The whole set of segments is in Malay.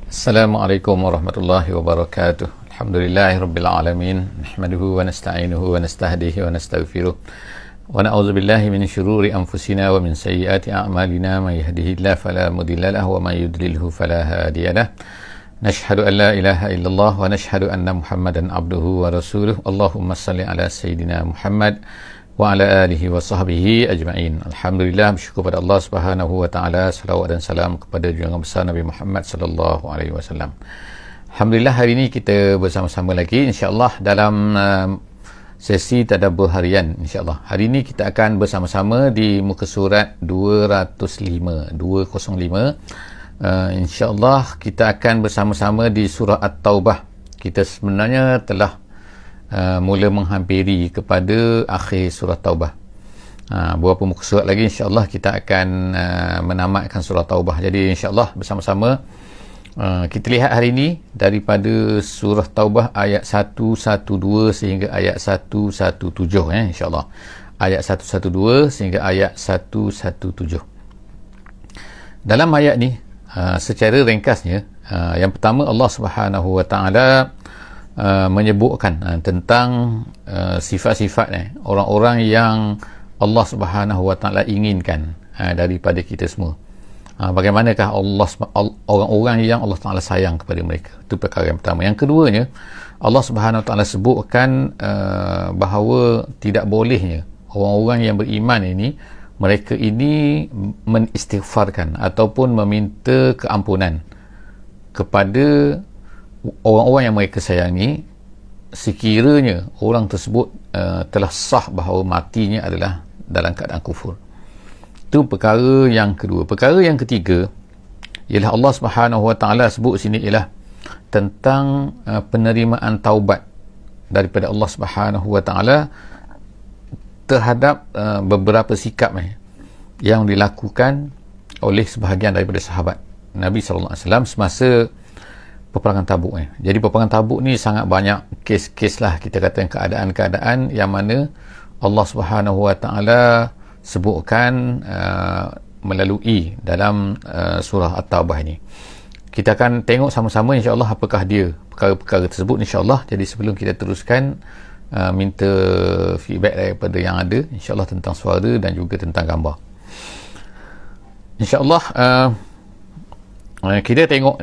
Assalamualaikum warahmatullahi wabarakatuh. Alhamdulillahirabbil alamin. Nahmaduhu wa nasta'inuhu wa nastahdihi wa nastaghfiruh. Wa na'udzu billahi min syururi anfusina wa min sayyiati a'malina. May yahdihillahu fala mudilla lahu wa may yudlilhu fala hadiyalah. Nashhadu an la ilaha illallah wa nashhadu anna Muhammadan abduhu wa rasuluh. Allahumma salli ala sayyidina Muhammad wa ala alihi wa sahbihi ajma'in. Alhamdulillah, bersyukur pada Allah Subhanahu wa taala, salawat dan salam kepada junjungan besar Nabi Muhammad sallallahu alaihi wasallam. Alhamdulillah, hari ini kita bersama-sama lagi insya-Allah dalam sesi tadabbur harian insya-Allah. Hari ini kita akan bersama-sama di muka surat 205 insya-Allah kita akan bersama-sama di surah At-Taubah. Kita sebenarnya telah mula menghampiri kepada akhir surah Taubah. Beberapa muka surat lagi insya-Allah kita akan menamatkan surah Taubah. Jadi insya-Allah bersama-sama kita lihat hari ini daripada surah Taubah ayat 112 sehingga ayat 117 insya-Allah. Ayat 112 sehingga ayat 117. Dalam ayat ni secara ringkasnya, yang pertama Allah Subhanahu wa taala menyebutkan tentang sifat-sifat orang-orang yang Allah Subhanahu wa taala inginkan daripada kita semua. Bagaimanakah orang-orang yang Allah taala sayang kepada mereka. Itu perkara yang pertama. Yang keduanya, Allah Subhanahu wa taala sebutkan bahawa tidak bolehnya orang-orang yang beriman ini, mereka ini mengistighfarkan ataupun meminta keampunan kepada orang-orang yang mereka sayangi sekiranya orang tersebut telah sah bahawa matinya adalah dalam keadaan kufur. Itu perkara yang kedua. Perkara yang ketiga ialah Allah Subhanahu wa taala sebut sini ialah tentang penerimaan taubat daripada Allah Subhanahu wa taala terhadap beberapa sikap yang dilakukan oleh sebahagian daripada sahabat Nabi sallallahu alaihi wasallam semasa peperangan Tabuk. Jadi peperangan Tabuk ni sangat banyak kes-kes lah, kita kata keadaan-keadaan yang mana Allah Subhanahu wa taala sebutkan melalui dalam surah At-Taubah ni. Kita akan tengok sama-sama insya-Allah apakah dia perkara-perkara tersebut insya-Allah. Jadi sebelum kita teruskan, minta feedback daripada yang ada insya-Allah tentang suara dan juga tentang gambar. Insya-Allah kita tengok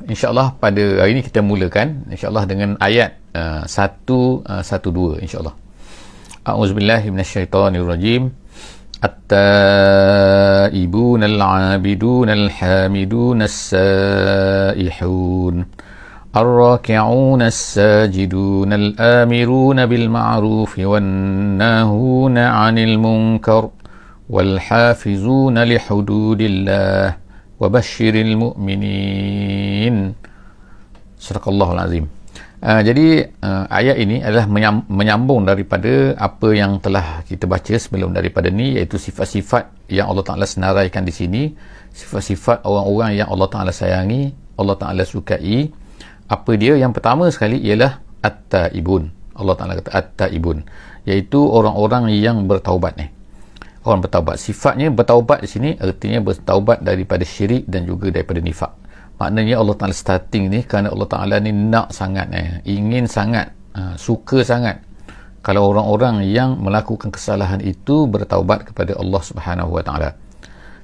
insya-Allah pada hari ini kita mulakan insya-Allah dengan ayat 112 insya-Allah. A'udzubillahi minasyaitonirrajim. At-taibun al-'abidun al-hamidun as-saihun ar-raki'un as-sajidun al-amirun bil ma'ruf wan-nahun 'anil munkar wal-hafizun li hududillah wa basyiril mu'minin. Sadaqallahul azim. Jadi ayat ini adalah menyambung daripada apa yang telah kita baca sebelum daripada ni, iaitu sifat-sifat yang Allah Ta'ala senaraikan di sini, sifat-sifat orang-orang yang Allah Ta'ala sayangi, Allah Ta'ala sukai. Apa dia? Yang pertama sekali ialah at-taibun. Allah Ta'ala kata at-taibun, iaitu orang-orang yang bertaubat orang bertaubat. Sifatnya bertaubat di sini artinya bertaubat daripada syirik dan juga daripada nifak. Maknanya Allah Ta'ala starting ni kerana Allah Ta'ala ni nak sangat ingin sangat, suka sangat kalau orang-orang yang melakukan kesalahan itu bertaubat kepada Allah Subhanahu wa taala.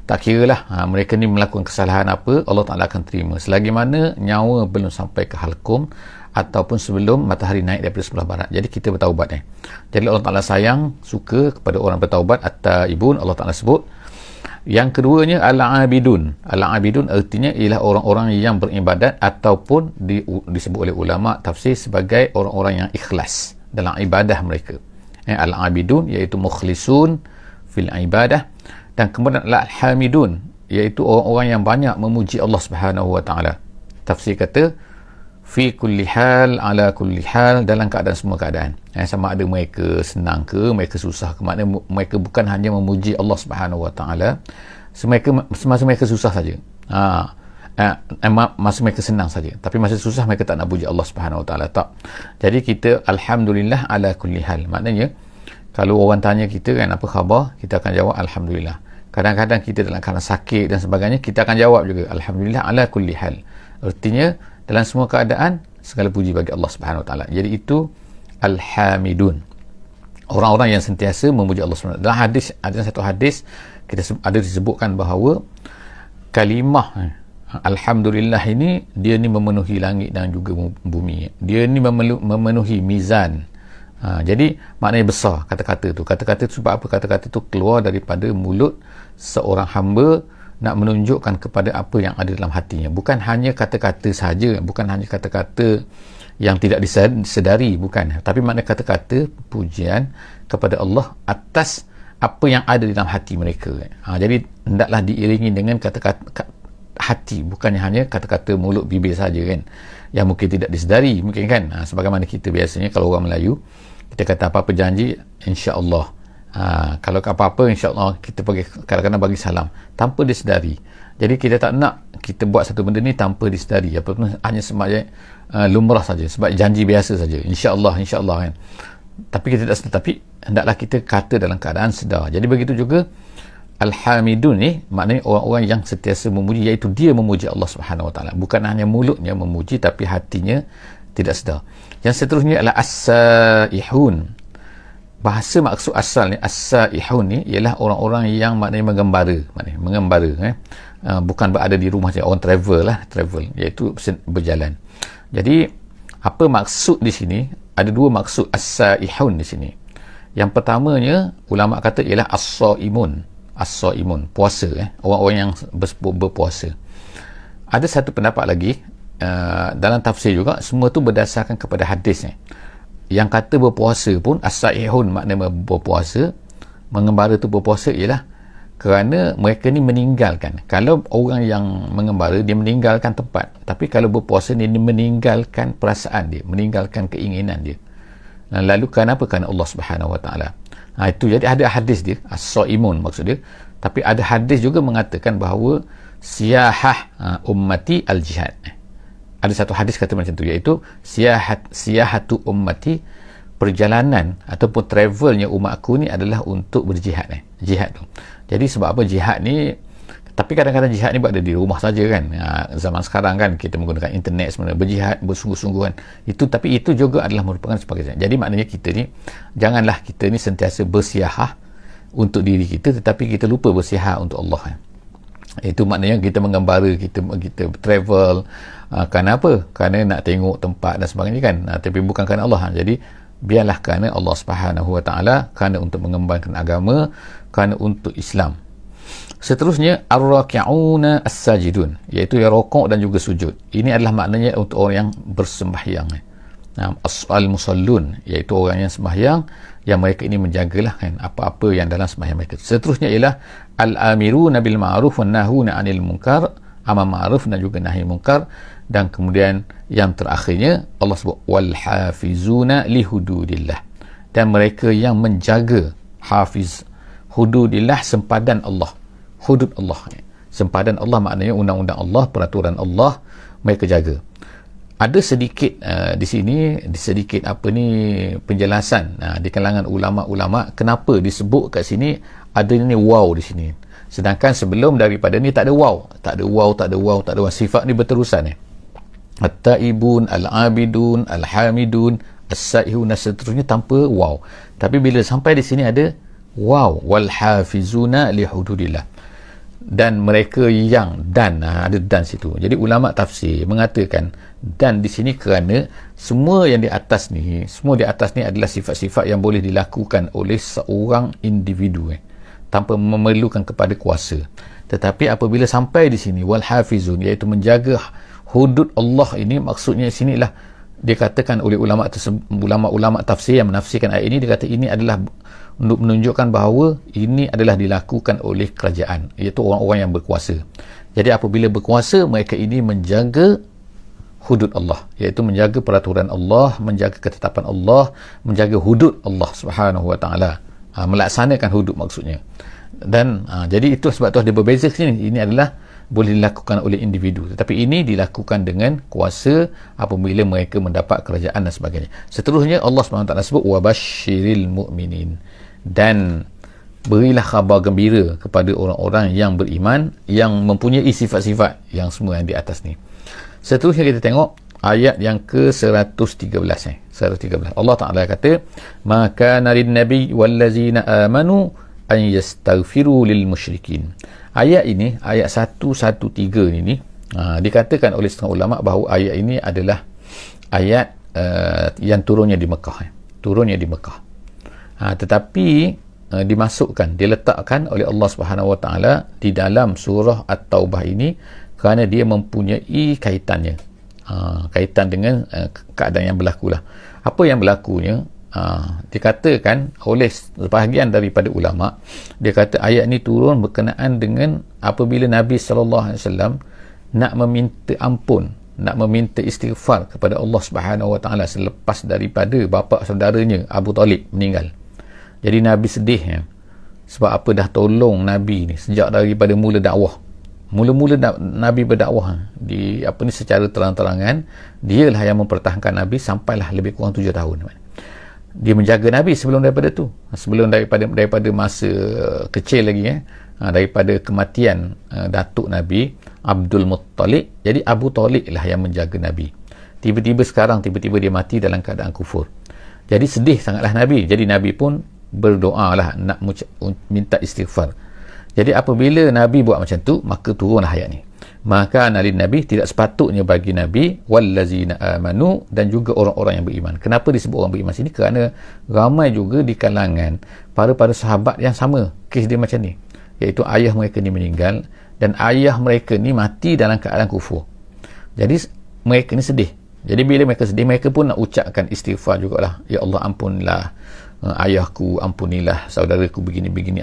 Tak kiralah mereka ni melakukan kesalahan apa, Allah Ta'ala akan terima selagi mana nyawa belum sampai ke halkum ataupun sebelum matahari naik daripada sebelah barat. Jadi kita bertaubat Jadi Allah Ta'ala sayang, suka kepada orang bertaubat. At-taibun Allah Ta'ala sebut. Yang keduanya al-'abidun. Al-'abidun artinya ialah orang-orang yang beribadat ataupun disebut oleh ulama tafsir sebagai orang-orang yang ikhlas dalam ibadah mereka. Al-'abidun iaitu mukhlisun fil ibadah. Dan kemudian al-hamidun iaitu orang-orang yang banyak memuji Allah Subhanahu wa taala. Tafsir kata fi kulli hal ala kulli hal, dalam keadaan semua keadaan. Sama ada mereka senang ke, mereka susah ke, maknanya mereka bukan hanya memuji Allah Subhanahu wa taala semasa mereka susah saja. Masa mereka senang saja, tapi masa susah mereka tak nak puji Allah Subhanahu wa taala, tak. Jadi kita alhamdulillah ala kulli hal. Maknanya kalau orang tanya kita kan apa khabar, kita akan jawab alhamdulillah. Kadang-kadang kita dalam keadaan sakit dan sebagainya, kita akan jawab juga alhamdulillah ala kulli hal. Artinya dalam semua keadaan segala puji bagi Allah Subhanahu Wa Taala. Jadi itu Al-Hamidun, orang-orang yang sentiasa memuji Allah Subhanahu Wa Taala. Dalam hadis, ada satu hadis ada disebutkan bahawa kalimah Alhamdulillah ini, dia ni memenuhi langit dan juga bumi. Dia ni memenuhi mizan. Jadi maknanya besar kata-kata tu. Kata-kata tu sebab apa? Kata-kata tu keluar daripada mulut seorang hamba nak menunjukkan kepada apa yang ada dalam hatinya. Bukan hanya kata-kata saja, bukan hanya kata-kata yang tidak disedari, bukan. Tapi makna kata-kata pujian kepada Allah atas apa yang ada dalam hati mereka. Jadi hendaklah diiringi dengan kata-kata hati, bukannya hanya kata-kata mulut bibir saja kan, yang mungkin tidak disedari mungkin kan. Sebagaimana kita biasanya kalau orang Melayu, kita kata apa-apa janji insya-Allah, kalau apa-apa insya-Allah, kita pergi kadang-kadang bagi salam tanpa disedari. Jadi kita tak nak kita buat satu benda ni tanpa disedari, apa pun hanya sebagai lumrah saja, sebab janji biasa saja, insya-Allah kan. Tapi kita tak sedar, tapi hendaklah kita kata dalam keadaan sedar. Jadi begitu juga Al-Hamidun ni maknanya orang-orang yang sentiasa memuji, iaitu dia memuji Allah Subhanahu Wa Taala, bukan hanya mulutnya memuji tapi hatinya tidak sedar. Yang seterusnya adalah As-Saihun. Bahasa maksud asal ni As-Saihun ni ialah orang-orang yang maknanya mengembara, bukan berada di rumah saja, orang travel, iaitu berjalan. Jadi apa maksud di sini? Ada dua maksud As-Saihun di sini. Yang pertamanya ulama kata ialah As-Saimun, puasa, orang-orang yang berpuasa. Ada satu pendapat lagi dalam tafsir juga, semua tu berdasarkan kepada hadis yang kata berpuasa pun. As-Saihun makna berpuasa, mengembara tu berpuasa ialah kerana mereka ni meninggalkan. Kalau orang yang mengembara, dia meninggalkan tempat, tapi kalau berpuasa dia meninggalkan perasaan dia, meninggalkan keinginan dia. Lalu kenapa? Kerana Allah Subhanahu Wa Taala. Itu jadi ada hadis dia As-Saimun maksud dia. Tapi ada hadis juga mengatakan bahawa siyahah ummati al-jihad. Ada satu hadis kata macam tu, iaitu siyahatu ummati, perjalanan ataupun travelnya umat aku ni adalah untuk berjihad. Jihad tu. Jadi sebab apa jihad ni? Tapi kadang-kadang jihad ni berada di rumah saja kan. Zaman sekarang kan kita menggunakan internet sebenarnya, berjihad bersungguh-sungguhan. Tapi itu juga adalah merupakan sebagai jihad. Jadi maknanya kita ni, janganlah kita ni sentiasa bersiahah untuk diri kita, tetapi kita lupa bersiahah untuk Allah. Itu maknanya kita mengembara, kita travel. Kerana apa? Kerana nak tengok tempat dan sebagainya kan. Tapi bukan kerana Allah. Jadi biarlah kerana Allah Subhanahu Wa Taala, kerana untuk mengembangkan agama, kerana untuk Islam. Seterusnya ar-raki'una as-sajidun, iaitu yang rokok dan juga sujud. Ini adalah maknanya untuk orang yang bersembahyang. Al-musallun, iaitu orang yang sembahyang, yang mereka ini menjagalah kan apa-apa yang dalam sembahyang mereka. Seterusnya ialah al-amiruna bil ma'ruf wan nahuna 'anil munkar, amar ma'ruf dan juga nahi munkar. Dan kemudian yang terakhirnya Allah sebut wal hafizuna li hududillah, dan mereka yang menjaga hafiz hududillah, sempadan Allah, hudud Allah. Sempadan Allah maknanya undang-undang Allah, peraturan Allah, mereka jaga. Ada sedikit di sini, sedikit penjelasan di kalangan ulama-ulama kenapa disebut kat sini ada ni waw di sini, sedangkan sebelum daripada ni tak ada waw. Sifat ni berterusan at-taibun, al-abidun, al-hamidun, as-saihun dan seterusnya tanpa waw. Tapi bila sampai di sini ada waw, wal hafizuna li hududillah, dan mereka yang ada dan situ. Jadi ulama tafsir mengatakan dan di sini kerana semua di atas ni adalah sifat-sifat yang boleh dilakukan oleh seorang individu tanpa memerlukan kepada kuasa. Tetapi apabila sampai di sini wal hafizun, iaitu menjaga hudud Allah, ini maksudnya sinilah dikatakan oleh ulama-ulama tafsir yang menafsirkan ayat ini, dia kata ini adalah untuk menunjukkan bahawa ini adalah dilakukan oleh kerajaan, iaitu orang-orang yang berkuasa. Jadi apabila berkuasa, mereka ini menjaga hudud Allah, iaitu menjaga peraturan Allah, menjaga ketetapan Allah, menjaga hudud Allah Subhanahu Wa Taala, melaksanakan hudud maksudnya. Dan jadi itu sebab tu ada berbeza sini. Ini adalah boleh dilakukan oleh individu, tetapi ini dilakukan dengan kuasa apabila mereka mendapat kerajaan dan sebagainya. Seterusnya Allah SWT sebut wabashiril mu'minin, dan berilah khabar gembira kepada orang-orang yang beriman, yang mempunyai sifat-sifat yang semua yang di atas ni. Seterusnya kita tengok ayat yang ke-113 113. Allah Ta'ala kata, maka narin nabi wallazina amanu an yastaghfiru lil musyrikin. Ayat ini, ayat 113 ini, dikatakan oleh setengah ulama bahawa ayat ini adalah ayat yang turunnya di Mekah. Tetapi diletakkan oleh Allah Subhanahu Wa Taala di dalam surah At-Taubah ini kerana dia mempunyai kaitannya, kaitan dengan keadaan yang berlaku lah. Apa yang berlakunya, dikatakan oleh sebahagian daripada ulama, dia kata ayat ni turun berkenaan dengan apabila Nabi SAW nak meminta ampun, nak meminta istighfar kepada Allah Subhanahu Wa Taala selepas daripada bapa saudaranya Abu Talib meninggal. Jadi Nabi sedih ya, sebab apa dah tolong Nabi ni sejak daripada mula dakwah. Mula-mula Nabi berdakwah secara terang-terangan, dialah yang mempertahankan Nabi sampailah lebih kurang 7 tahun. Dia menjaga Nabi sebelum daripada tu, sebelum daripada masa kecil lagi daripada kematian datuk Nabi Abdul Muttalib. Jadi Abu Talib lah yang menjaga Nabi. Tiba-tiba dia mati dalam keadaan kufur. Jadi sedih sangatlah Nabi. Jadi Nabi pun berdoa lah nak minta istighfar. Jadi apabila Nabi buat macam tu, maka turunlah ayat ni. Maka nalin Nabi, tidak sepatutnya bagi Nabi wallazina amanu, dan juga orang-orang yang beriman. Kenapa disebut orang beriman sini? Kerana ramai juga di kalangan para sahabat yang sama kes dia macam ni, iaitu ayah mereka ni meninggal dan ayah mereka ni mati dalam keadaan kufur. Jadi mereka ni sedih. Jadi bila mereka sedih, mereka pun nak ucapkan istighfar jugalah. Ya Allah, ampunilah ayahku, ampunilah saudaraku begini-begini,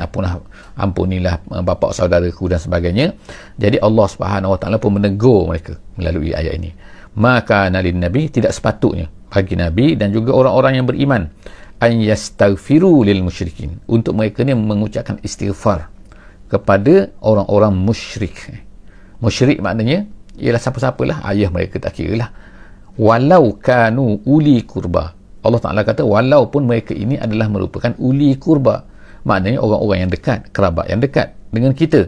ampunilah bapa saudaraku dan sebagainya. Jadi Allah Subhanahu Wa Taala pun menegur mereka melalui ayat ini. Maka nalin Nabi, tidak sepatutnya bagi Nabi dan juga orang-orang yang beriman an yastaghfiru lil musyrikin, untuk mereka ni mengucapkan istighfar kepada orang-orang musyrik. Musyrik maknanya ialah siapa-siapalah, ayah mereka tak kira lah, walau kanu uli kurba. Allah Ta'ala kata walaupun mereka ini adalah merupakan uli kurba, maknanya orang-orang yang dekat, kerabat yang dekat dengan kita.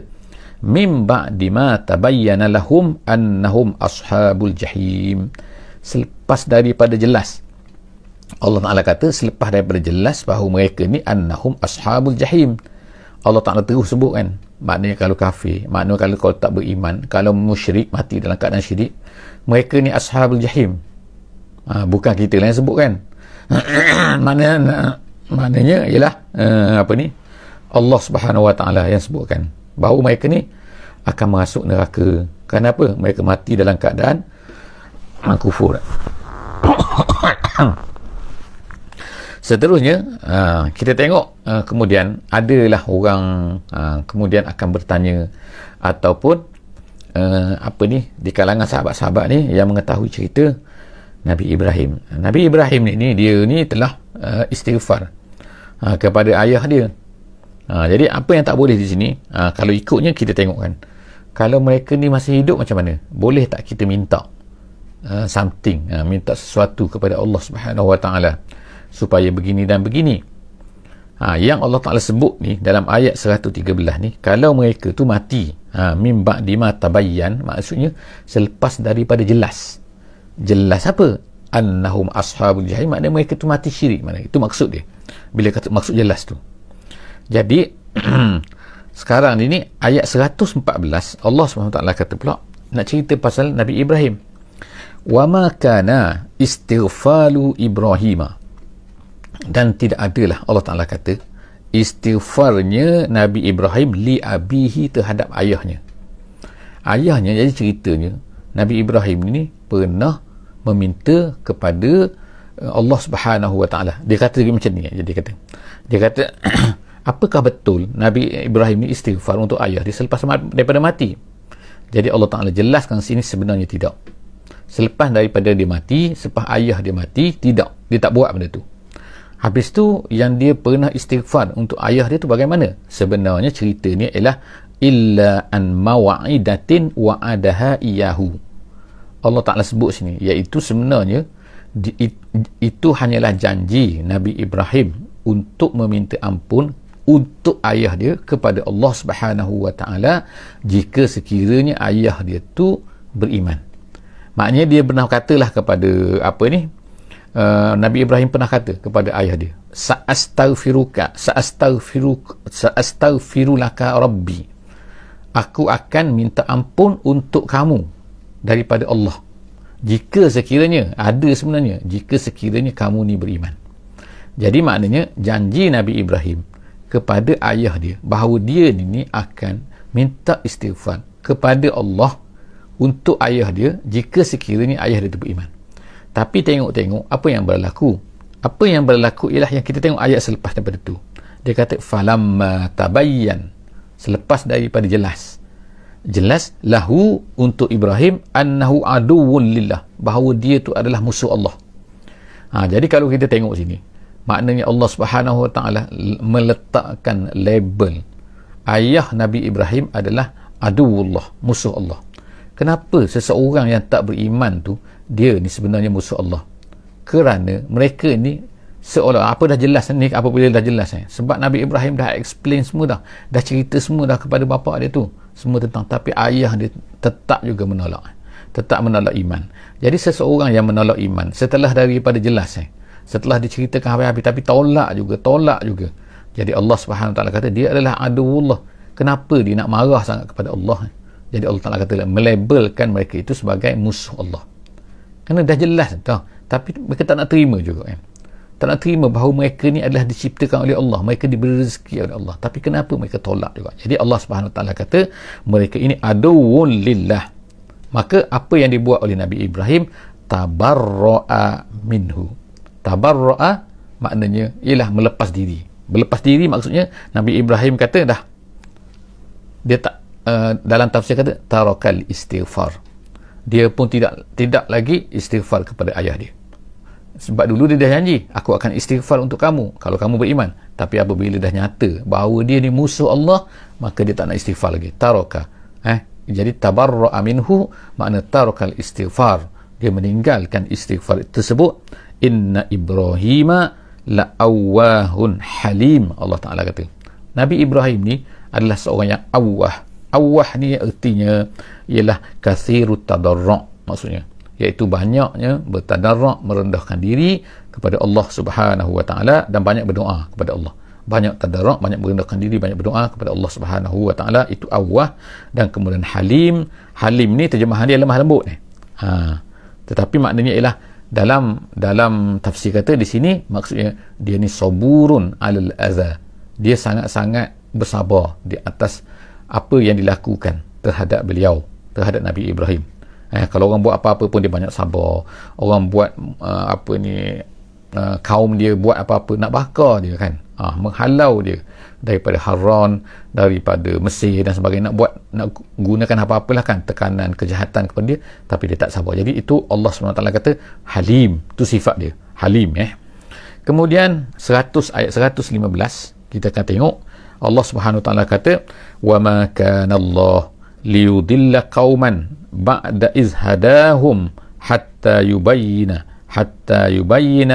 Mim ba'di ma tabayyana lahum annahum ashabul jahim, selepas daripada jelas. Allah Ta'ala kata selepas daripada jelas bahawa mereka ni annahum ashabul jahim. Allah Ta'ala terus sebut kan, maknanya kalau kafir, maknanya kalau tak beriman, kalau musyrik, mati dalam keadaan syirik, mereka ni ashabul jahim. Bukan kita lah yang sebut kan. Maknanya ialah Allah Subhanahu Wa Taala yang sebutkan bahawa mereka ni akan masuk neraka. Kenapa? Mereka mati dalam keadaan kufur. Seterusnya kita tengok kemudian adalah orang kemudian akan bertanya ataupun di kalangan sahabat-sahabat ni yang mengetahui cerita Nabi Ibrahim. Nabi Ibrahim ni dia ni telah istighfar kepada ayah dia. Jadi apa yang tak boleh di sini, kalau ikutnya kita tengok kan, kalau mereka ni masih hidup macam mana, boleh tak kita minta something, minta sesuatu kepada Allah Subhanahu Wa Taala supaya begini dan begini. Yang Allah Ta'ala sebut ni dalam ayat 113 ni, kalau mereka tu mati mim ba'di ma tabayyan, maksudnya selepas daripada jelas apa? Annahum ashabul jahim, maknanya mereka tu mati syirik. Mana itu maksud dia bila kata maksud jelas tu. Jadi sekarang ini ayat 114 Allah SWT kata pula nak cerita pasal Nabi Ibrahim. Wa ma kana istighfalu Ibrahim, dan tidak adalah Allah Ta'ala kata istighfarnya Nabi Ibrahim li abihi, terhadap ayahnya. Jadi ceritanya Nabi Ibrahim ini pernah meminta kepada Allah Subhanahu Wa Taala. Dia kata macam ni. Jadi dia kata apakah betul Nabi Ibrahim ni istighfar untuk ayah dia selepas daripada mati? Jadi Allah Ta'ala jelaskan sini sebenarnya tidak. Selepas daripada dia mati, selepas ayah dia mati, tidak, dia tak buat benda tu. Habis tu yang dia pernah istighfar untuk ayah dia tu bagaimana? Sebenarnya ceritanya ialah illa an mawa'idatin wa'adaha iyahu. Allah Ta'ala sebut sini, iaitu sebenarnya itu hanyalah janji Nabi Ibrahim untuk meminta ampun untuk ayah dia kepada Allah Subhanahu Wa Ta'ala jika sekiranya ayah dia tu beriman. Maknanya dia pernah katalah kepada Nabi Ibrahim pernah kata kepada ayah dia, sa'astaghfirulaka rabbi, aku akan minta ampun untuk kamu daripada Allah jika sekiranya kamu ni beriman. Jadi maknanya janji Nabi Ibrahim kepada ayah dia bahawa dia ni akan minta istighfar kepada Allah untuk ayah dia jika sekiranya ayah dia itu beriman. Tapi tengok-tengok apa yang berlaku. Apa yang berlaku ialah yang kita tengok ayat selepas daripada tu. Dia kata falamma tabayyan, selepas daripada jelas lahu untuk Ibrahim annahu aduwwun lillah, bahawa dia tu adalah musuh Allah. Jadi kalau kita tengok sini, maknanya Allah Subhanahu Wa Taala meletakkan label ayah Nabi Ibrahim adalah aduwullah, musuh Allah. Kenapa seseorang yang tak beriman tu dia ni sebenarnya musuh Allah? Kerana mereka ni seolah apa dah jelas ni, apabila dah jelas sebab Nabi Ibrahim dah explain semua dah cerita semua dah kepada bapa dia tu semua tentang, tapi ayah dia tetap juga menolak iman. Jadi seseorang yang menolak iman setelah daripada jelas setelah diceritakan habis-habis tapi tolak juga, jadi Allah Subhanahu Wa Taala kata dia adalah aduwullah. Kenapa dia nak marah sangat kepada Allah? Jadi Allah Taala kata melabelkan mereka itu sebagai musuh Allah. Kerana dah jelas tapi mereka tak nak terima juga tak nak terima bahawa mereka ni adalah diciptakan oleh Allah, mereka diberi rezeki oleh Allah, tapi kenapa mereka tolak juga? Jadi Allah Subhanahu Wa Taala kata mereka ini aduwwun lillah. Maka apa yang dibuat oleh Nabi Ibrahim, tabarra'a minhu. Tabarra'a maknanya ialah melepas diri. Melepas diri maksudnya Nabi Ibrahim kata dah dia tak dalam tafsir kata tarakal istighfar, dia pun tidak lagi istighfar kepada ayah dia. Sebab dulu dia dah janji, aku akan istighfar untuk kamu kalau kamu beriman, tapi apabila dah nyata bahawa dia ni musuh Allah, maka dia tak nak istighfar lagi. Taraka jadi tabarra'a minhu makna tarakal istighfar, dia meninggalkan istighfar tersebut. Inna Ibrahima la'awwahun halim, Allah Ta'ala kata Nabi Ibrahim ni adalah seorang yang awwah. Awwah ni artinya ialah kathirut tadarru', maksudnya iaitu banyaknya bertadarru', merendahkan diri kepada Allah Subhanahu Wa Taala dan banyak berdoa kepada Allah. Banyak tadarru', banyak merendahkan diri, banyak berdoa kepada Allah Subhanahu Wa Taala, itu awwah. Dan kemudian halim ni terjemahan dia lemah lembut tetapi maknanya ialah dalam tafsir kata di sini maksudnya dia ni saburun alal adza, dia sangat-sangat bersabar di atas apa yang dilakukan terhadap beliau, terhadap Nabi Ibrahim. Kalau orang buat apa-apa pun dia banyak sabar. Orang buat kaum dia buat apa-apa nak bakar dia kan, menghalau dia daripada Haran, daripada Mesir dan sebagainya, nak gunakan apa-apalah kan, tekanan, kejahatan kepada dia, tapi dia tak sabar. Jadi itu Allah SWT kata halim, itu sifat dia, halim. Kemudian ayat 115 kita akan tengok Allah Subhanahu Wa Taala kata wa ma kana Allah liyudilla qauman ba'da iz hadahum hatta yubayyina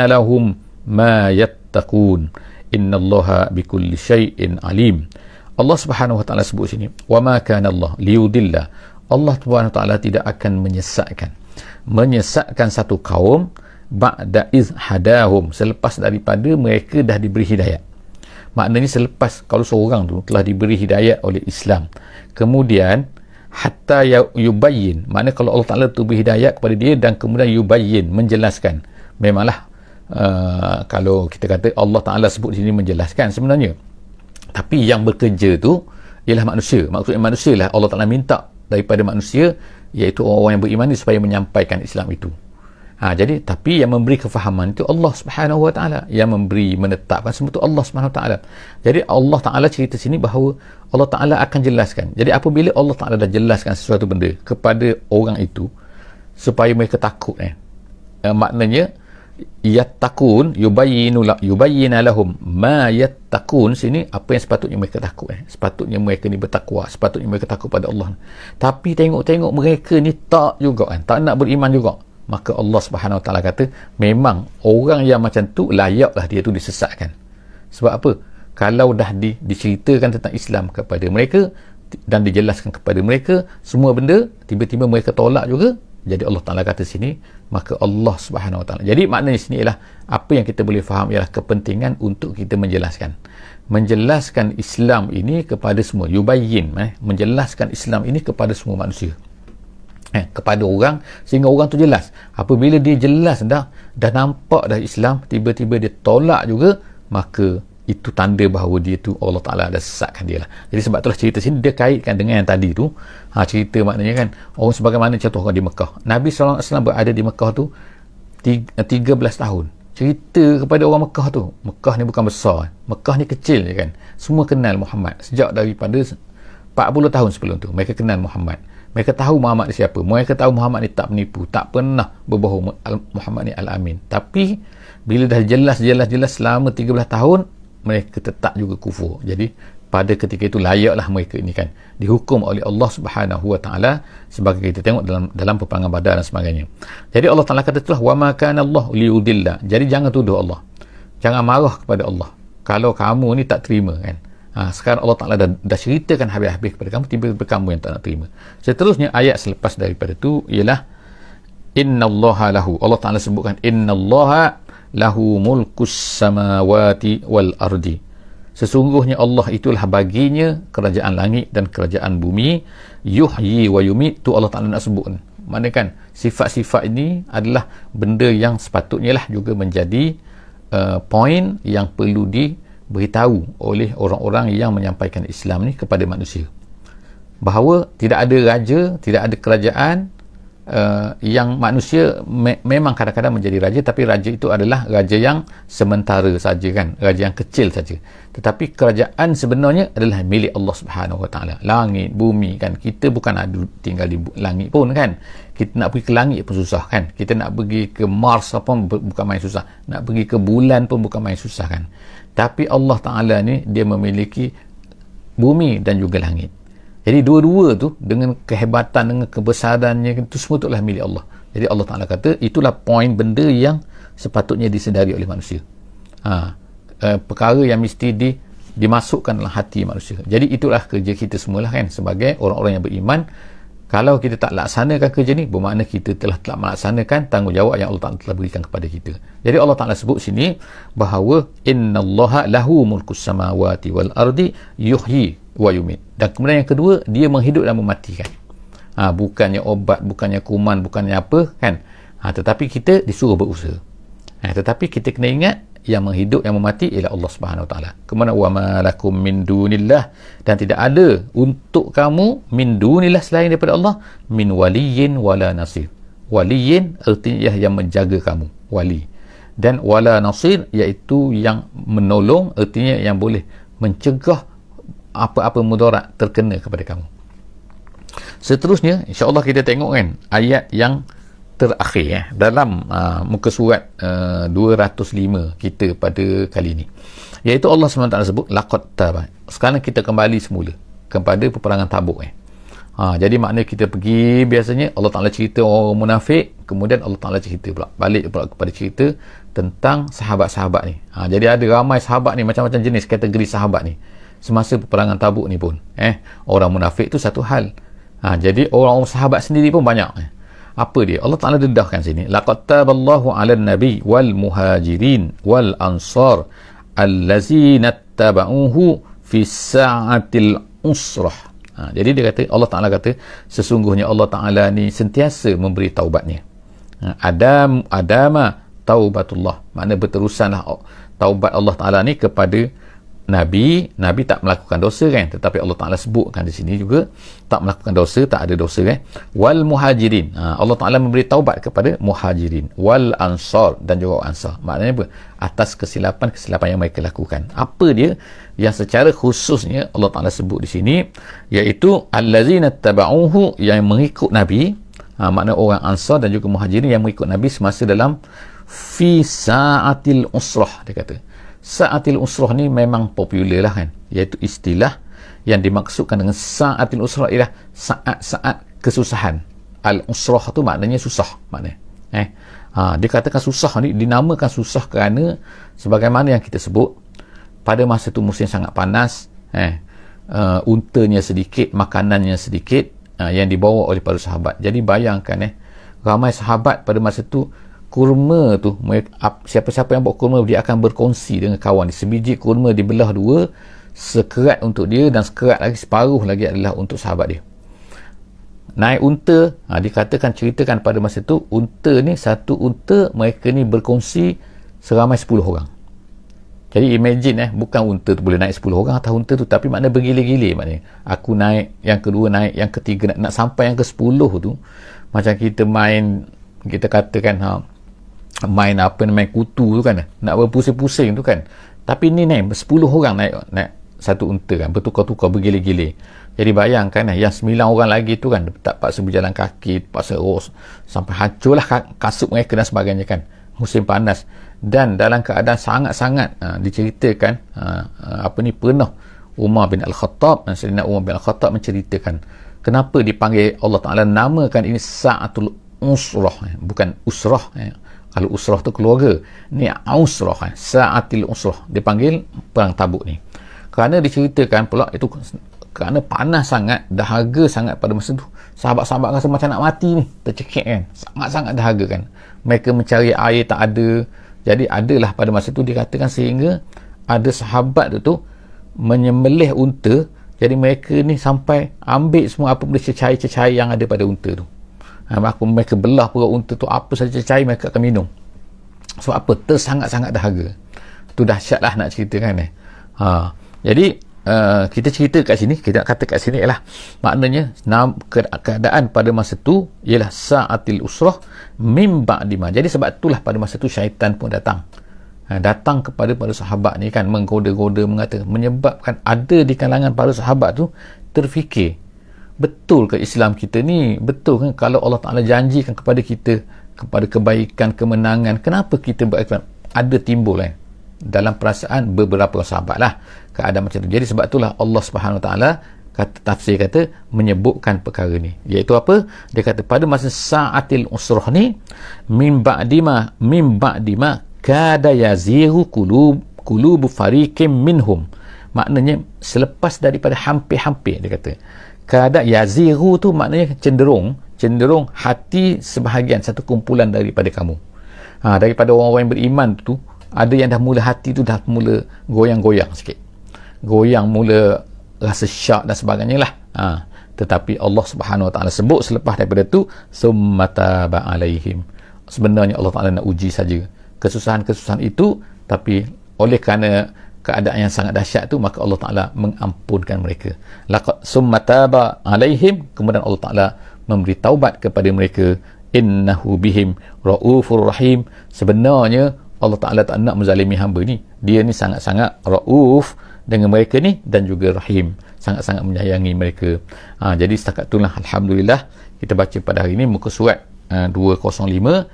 lahum ma yattaqun innallaha bikulli syai'in alim. Allah Subhanahu Wa Taala sebut sini wa ma kana Allah liyudilla, Allah Subhanahu Wa Taala tidak akan menyesatkan satu kaum ba'da iz hadahum, selepas daripada mereka dah diberi hidayat. Maknanya selepas kalau seorang tu telah diberi hidayat oleh Islam, kemudian hatta yubayyin, maknanya kalau Allah Ta'ala tu beri hidayat kepada dia dan kemudian yubayyin, menjelaskan. Memanglah kalau kita kata Allah Ta'ala sebut di sini menjelaskan sebenarnya, tapi yang bekerja tu ialah manusia. Maksudnya manusia lah Allah Ta'ala minta daripada manusia, iaitu orang-orang yang beriman ni supaya menyampaikan Islam itu. Jadi tapi yang memberi kefahaman itu Allah Subhanahu Wa Taala, yang memberi menetapkan semua itu Allah Subhanahu Wa Taala. Jadi Allah Taala cerita sini bahawa Allah Taala akan jelaskan. Jadi apabila Allah Taala dah jelaskan sesuatu benda kepada orang itu supaya mereka takut, maknanya yattaqun yubayyina lahum ma yattaqun, sini apa yang sepatutnya mereka takut. Sepatutnya mereka ni bertakwa, sepatutnya mereka takut pada Allah. Tapi tengok-tengok mereka ni tak juga tak nak beriman juga. Maka Allah Subhanahu Wa Taala kata memang orang yang macam tu layaklah dia tu disesatkan. Sebab apa? Kalau dah diceritakan tentang Islam kepada mereka dan dijelaskan kepada mereka semua benda, tiba-tiba mereka tolak juga, Jadi Allah Ta'ala kata sini, maka Allah Subhanahu Wa Ta'ala. Jadi maknanya sini ialah apa yang kita boleh faham ialah kepentingan untuk kita menjelaskan Islam ini kepada semua, yubayyin, menjelaskan Islam ini kepada semua manusia, kepada orang, sehingga orang tu jelas. Apabila dia jelas dah nampak dah Islam, tiba-tiba dia tolak juga, maka itu tanda bahawa dia tu Allah Ta'ala dah sesatkan dia lah. Jadi sebab itulah cerita sini dia kaitkan dengan yang tadi tu. Cerita maknanya kan, orang sebagaimana contoh orang di Mekah, Nabi SAW berada di Mekah tu 13 tahun. Cerita kepada orang Mekah tu, Mekah ni bukan besar, Mekah ni kecil je kan, semua kenal Muhammad sejak daripada 40 tahun sebelum tu. Mereka kenal Muhammad, mereka tahu Muhammad ni siapa, mereka tahu Muhammad ni tak penipu, tak pernah berbohong, Muhammad ni Al-Amin. Tapi bila dah jelas selama 13 tahun, mereka tetap juga kufur. Jadi pada ketika itu layaklah mereka ini kan dihukum oleh Allah Subhanahu Wa Ta'ala, sebagai kita tengok dalam peperangan Badar dan sebagainya. Jadi Allah Ta'ala kata itulah, wa ma kana Allah liyudilla. Jadi jangan tuduh Allah, jangan marah kepada Allah kalau kamu ni tak terima kan. Sekarang Allah Ta'ala dah ceritakan habis-habis kepada kamu, tiba-tiba kamu yang tak nak terima. Seterusnya ayat selepas daripada itu ialah innallaha lahu. Allah Ta'ala sebutkan innallaha lahu mulkus samawati wal ardi. Sesungguhnya Allah itulah baginya kerajaan langit dan kerajaan bumi. Yuhyi wa yumit, tu Allah Ta'ala nak sebut. Mana kan sifat-sifat ini adalah benda yang sepatutnya lah juga menjadi poin yang perlu diberitahu oleh orang-orang yang menyampaikan Islam ni kepada manusia, bahawa tidak ada raja, tidak ada kerajaan yang manusia memang kadang-kadang menjadi raja, tapi raja itu adalah raja yang sementara saja kan, raja yang kecil saja. Tetapi kerajaan sebenarnya adalah milik Allah Subhanahu Wa Ta'ala. Langit, bumi kan, kita bukan ada tinggal di langit pun kan, kita nak pergi ke langit pun susah kan, kita nak pergi ke Mars pun bukan main susah, nak pergi ke bulan pun bukan main susah kan. Tapi Allah Ta'ala ni dia memiliki bumi dan juga langit. Jadi dua-dua tu dengan kehebatan, dengan kebesarannya, itu semua itulah milik Allah. Jadi Allah Ta'ala kata itulah poin benda yang sepatutnya disedari oleh manusia. Perkara yang mesti dimasukkan dalam hati manusia. Jadi itulah kerja kita semualah kan, sebagai orang-orang yang beriman. Kalau kita tak laksanakan kerja ni, bermakna kita telah melaksanakan tanggungjawab yang Allah Ta'ala telah berikan kepada kita. Jadi Allah Ta'ala sebut sini bahawa innallaha lahu mulkus samawati wal ardi yuhyi wa yumit. Dan kemudian yang kedua, dia menghidup dan mematikan. Bukannya obat, bukannya kuman, bukannya apa kan. Tetapi kita disuruh berusaha. Tetapi kita kena ingat yang menghidup, yang memati ialah Allah Subhanahu Wa Ta'ala. Kemudian wa ma lakum min dunillah, dan tidak ada untuk kamu min dunillah selain daripada Allah, min waliyin wala nasir. Waliyin artinya yang menjaga kamu, wali, dan wala nasir iaitu yang menolong, artinya yang boleh mencegah apa-apa mudarat terkena kepada kamu. Seterusnya insya-Allah kita tengok kan ayat yang terakhir dalam muka surat 205 kita pada kali ini, iaitu Allah SWT sebut laqad taba. Sekarang kita kembali semula kepada peperangan Tabuk. Jadi maknanya kita pergi, biasanya Allah Ta'ala cerita orang munafik, kemudian Allah Ta'ala cerita balik kepada cerita tentang sahabat-sahabat ni. Jadi ada ramai sahabat ni, macam-macam jenis kategori sahabat ni semasa peperangan Tabuk ni pun. Orang munafik tu satu hal. Jadi orang sahabat sendiri pun banyak. Apa dia? Allah Ta'ala dedahkan sini, laqad taballahu 'alan nabi wal muhajirin wal ansar allazina tabauhu fi sa'atil usrah. Jadi dia kata, Allah Ta'ala kata sesungguhnya Allah Ta'ala ni sentiasa memberi taubatnya. Adama taubatullah, makna berterusanlah taubat Allah Ta'ala ni kepada Nabi tak melakukan dosa kan, tetapi Allah Ta'ala sebutkan di sini juga tak melakukan dosa, tak ada dosa kan. Wal muhajirin, Allah Ta'ala memberi taubat kepada muhajirin, wal ansar, dan juga ansar. Maknanya apa? Atas kesilapan yang mereka lakukan. Apa dia yang secara khususnya Allah Ta'ala sebut di sini, iaitu allazina tabauhu, yang mengikut Nabi. Makna orang ansar dan juga muhajirin yang mengikut Nabi semasa dalam fi sa'atil usrah. Dia kata sa'atil usrah ni memang popular lah kan, iaitu istilah yang dimaksudkan dengan sa'atil usrah ialah saat-saat kesusahan. Al-usrah tu maknanya susah maknanya. Dikatakan susah ni, dinamakan susah kerana sebagaimana yang kita sebut, pada masa tu musim sangat panas, untanya sedikit, makanannya sedikit, yang dibawa oleh para sahabat. Jadi bayangkan ramai sahabat pada masa tu, kurma tu, siapa-siapa yang buat kurma dia akan berkongsi dengan kawan dia. Sebiji kurma dibelah dua, sekerat untuk dia dan sekerat lagi, separuh lagi adalah untuk sahabat dia. Naik unta, dikatakan, ceritakan pada masa tu, unta ni, satu unta mereka ni berkongsi seramai 10 orang. Jadi imagine bukan unta tu boleh naik 10 orang atas unta tu, tapi makna bergilir-gilir, maknanya aku naik, yang kedua naik, yang ketiga nak sampai yang ke-10 tu, macam kita main, kita katakan main kutu tu kan, nak berpusing-pusing tu kan, tapi ni 10 orang naik satu unta kan, bertukar-tukar, bergilir-gilir. Jadi bayangkan yang 9 orang lagi tu kan terpaksa berjalan kaki, terpaksa sampai hancurlah kasut mereka dan sebagainya kan, musim panas. Dan dalam keadaan sangat-sangat diceritakan pernah Umar bin Al-Khattab, Sayyidina Umar bin Al-Khattab menceritakan kenapa dipanggil Allah Ta'ala namakan ini Sa'atul Usrah, bukan Usrah. Kalau Usrah tu keluarga, ni Usrah, Sa'atil Usrah, dipanggil perang Tabuk ni. Kerana diceritakan pula itu kerana panas sangat, dahaga sangat pada masa tu. Sahabat-sahabat rasa macam nak mati ni, tercekik kan, sangat-sangat dahaga kan. Mereka mencari air tak ada. Jadi adalah pada masa tu dikatakan sehingga ada sahabat tu menyembelih unta. Jadi mereka ni sampai ambil semua apa benda cecair-cecair yang ada pada unta tu. Mereka belah perut unta tu, apa saja cecair mereka akan minum. Sebab apa? Tersangat-sangat dahaga. Tu dahsyatlah nak ceritakan Jadi kita cerita kat sini, kita kata kat sini ialah maknanya keadaan pada masa tu ialah Sa'atil Usrah mim ba'dima. Jadi sebab itulah pada masa tu syaitan pun datang kepada para sahabat ni kan, menggoda-goda, mengatakan, menyebabkan ada di kalangan para sahabat tu terfikir, betul ke Islam kita ni, betul kan kalau Allah Ta'ala janjikan kepada kita kepada kebaikan, kemenangan, kenapa kita berakhirat? Ada timbul dalam perasaan beberapa sahabat lah keadaan macam tu. Jadi sebab itulah Allah Subhanahu Wa Ta'ala tafsir kata menyebutkan perkara ni, iaitu apa? Dia kata pada masa Sa'atil Usrah ni mim ba'dima kada yaziru qulubu fariqim minhum, maknanya selepas daripada hampir-hampir, dia kata kada yaziru tu maknanya cenderung hati sebahagian satu kumpulan daripada kamu, daripada orang-orang yang beriman tu, ada yang dah mula hati tu dah mula goyang-goyang sikit, mula rasa syak dan sebagainya lah. Tetapi Allah Subhanahu Wa Ta'ala sebut selepas daripada tu summa taba alaihim, sebenarnya Allah Ta'ala nak uji saja kesusahan-kesusahan itu, tapi oleh kerana keadaan yang sangat dahsyat tu, maka Allah Ta'ala mengampunkan mereka. Laqad summa taba alaihim, kemudian Allah Ta'ala memberi taubat kepada mereka. Innahu bihim raufur rahim, sebenarnya Allah Ta'ala tak nak menzalimi hamba ni, dia ni sangat-sangat rauf dengan mereka ni, dan juga rahim, sangat-sangat menyayangi mereka. Jadi setakat itulah alhamdulillah kita baca pada hari ini muka surat 205.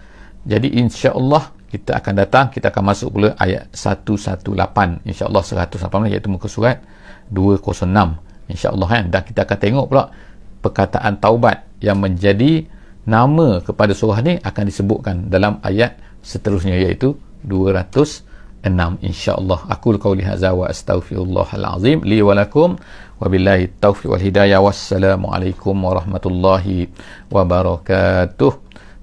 Jadi insya-Allah kita akan datang, kita akan masuk pula ayat 118, insya-Allah 118, iaitu muka surat 206 insya-Allah kan. Dan kita akan tengok pula perkataan taubat yang menjadi nama kepada surah ni akan disebutkan dalam ayat seterusnya, iaitu 206 insya-Allah. Aqul qauli hadza wa astaghfirullahal azim li wa lakum wa billahi taufiq wal hidayah. Wassalamualaikum warahmatullahi wabarakatuh.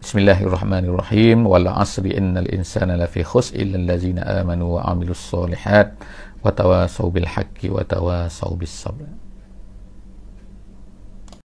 Bismillahirrahmanirrahim. Wal 'asri innal insana lafi khusr illa allazina amanu wa 'amilus solihat wa tawasaw bil haqqi wa tawasaw bis sabr.